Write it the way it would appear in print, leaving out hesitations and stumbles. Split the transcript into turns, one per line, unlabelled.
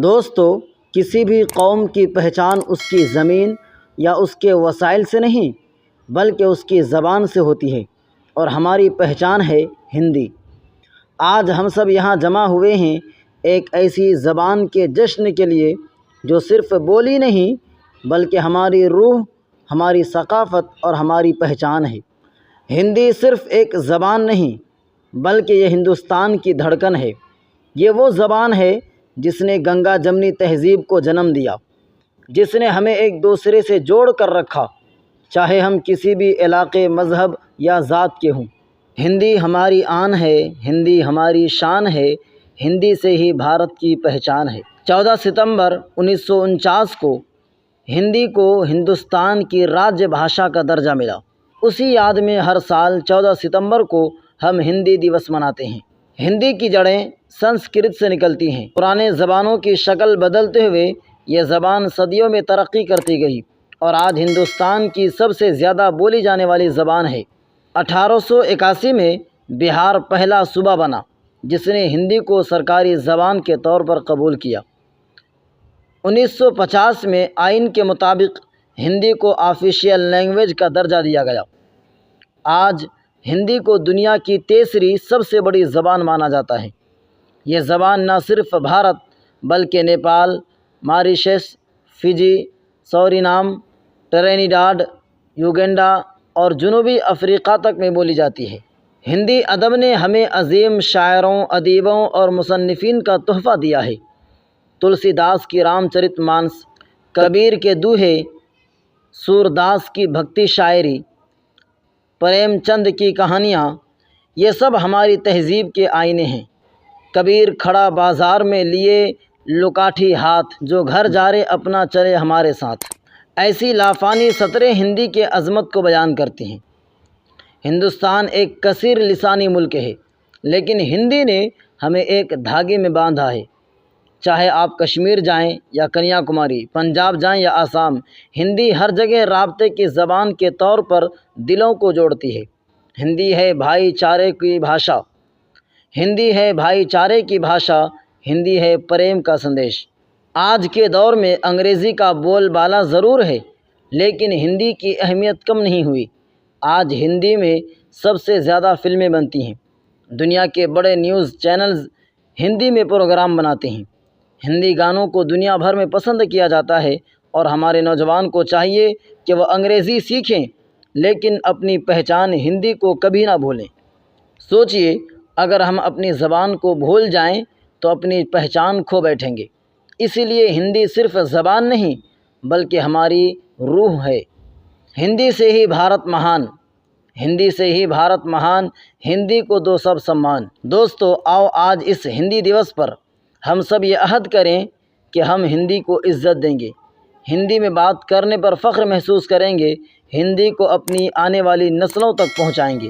دوستو، کسی بھی قوم کی پہچان اس کی زمین یا اس کے وسائل سے نہیں بلکہ اس کی زبان سے ہوتی ہے، اور ہماری پہچان ہے ہندی۔ آج ہم سب یہاں جمع ہوئے ہیں ایک ایسی زبان کے جشن کے لیے جو صرف بولی نہیں بلکہ ہماری روح، ہماری ثقافت اور ہماری پہچان ہے۔ ہندی صرف ایک زبان نہیں بلکہ یہ ہندوستان کی دھڑکن ہے۔ یہ وہ زبان ہے جس نے گنگا جمنی تہذیب کو جنم دیا، جس نے ہمیں ایک دوسرے سے جوڑ کر رکھا، چاہے ہم کسی بھی علاقے، مذہب یا ذات کے ہوں۔ ہندی ہماری آن ہے، ہندی ہماری شان ہے، ہندی سے ہی بھارت کی پہچان ہے۔ 14 ستمبر 1949 کو ہندی کو ہندوستان کی راجیہ بھاشا کا درجہ ملا۔ اسی یاد میں ہر سال 14 ستمبر کو ہم ہندی دیوس مناتے ہیں۔ ہندی کی جڑیں سنسکرت سے نکلتی ہیں۔ پرانے زبانوں کی شکل بدلتے ہوئے یہ زبان صدیوں میں ترقی کرتی گئی اور آج ہندوستان کی سب سے زیادہ بولی جانے والی زبان ہے۔ 1881 میں بہار پہلا صوبہ بنا جس نے ہندی کو سرکاری زبان کے طور پر قبول کیا۔ 1950 میں آئین کے مطابق ہندی کو آفیشیل لینگویج کا درجہ دیا گیا۔ آج ہندی کو دنیا کی تیسری سب سے بڑی زبان مانا جاتا ہے۔ یہ زبان نہ صرف بھارت بلکہ Nepal, Mauritius, Fiji, Suriname, Trinidad, Uganda اور جنوبی افریقہ تک میں بولی جاتی ہے۔ ہندی ادب نے ہمیں عظیم شاعروں، ادیبوں اور مصنفین کا تحفہ دیا ہے۔ تلسی داس کی رام چرت مانس، کبیر کے دوہے، سور داس کی بھکتی شاعری، پریم چند کی کہانیاں، یہ سب ہماری تہذیب کے آئینے ہیں۔ کبیر کھڑا بازار میں لیے لکاٹھی ہاتھ، جو گھر جا رے اپنا چلے ہمارے ساتھ، ایسی لافانی سطریں ہندی کے عظمت کو بیان کرتی ہیں۔ ہندوستان ایک کثیر لسانی ملک ہے، لیکن ہندی نے ہمیں ایک دھاگے میں باندھا ہے۔ چاہے آپ کشمیر جائیں یا کنیا کماری، پنجاب جائیں یا آسام، ہندی ہر جگہ رابطے کی زبان کے طور پر دلوں کو جوڑتی ہے۔ ہندی ہے بھائی چارے کی بھاشا، ہندی ہے بھائی چارے کی بھاشا، ہندی ہے پریم کا سندیش۔ آج کے دور میں انگریزی کا بول بالا ضرور ہے، لیکن ہندی کی اہمیت کم نہیں ہوئی۔ آج ہندی میں سب سے زیادہ فلمیں بنتی ہیں۔ دنیا کے بڑے نیوز چینلز ہندی میں پروگرام بناتے ہیں۔ ہندی گانوں کو دنیا بھر میں پسند کیا جاتا ہے، اور ہمارے نوجوان کو چاہیے کہ وہ انگریزی سیکھیں لیکن اپنی پہچان ہندی کو کبھی نہ بھولیں۔ سوچئے، اگر ہم اپنی زبان کو بھول جائیں تو اپنی پہچان کھو بیٹھیں گے۔ اسی لیے ہندی صرف زبان نہیں بلکہ ہماری روح ہے۔ ہندی سے ہی بھارت مہان، ہندی سے ہی بھارت مہان، ہندی کو دو سب سمان۔ دوستو، آؤ آج اس ہندی دیوس پر ہم سب یہ عہد کریں کہ ہم ہندی کو عزت دیں گے، ہندی میں بات کرنے پر فخر محسوس کریں گے، ہندی کو اپنی آنے والی نسلوں تک پہنچائیں گے۔